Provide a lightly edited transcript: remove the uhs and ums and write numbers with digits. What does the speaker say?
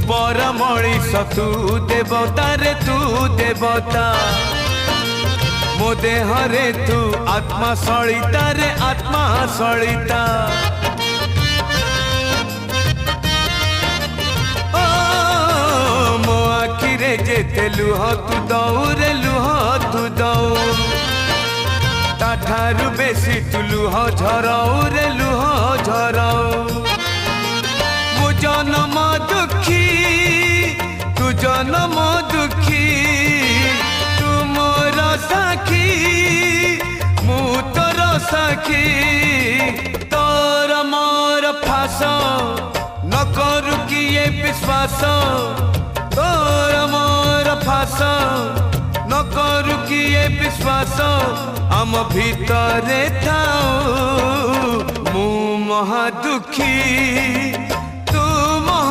पर मणिष तू देवता रे तू देवता मो देह रे तू आत्मा सलिता रे आत्मा सलिता ओ मो आखि रे जेते लुह तू दऊ रे लुह तू दऊ ताठारु बेसी तू लुह झराऊ रे लुह झराऊ मो जन्म दुखी तू जन्म दुखी तू मोर साखी मु तोर साखी तोर मोर फास न करू किए विश्वास तोर मोर फास न करू किए विश्वास आम भितरे थाऊ मु महा दुखी।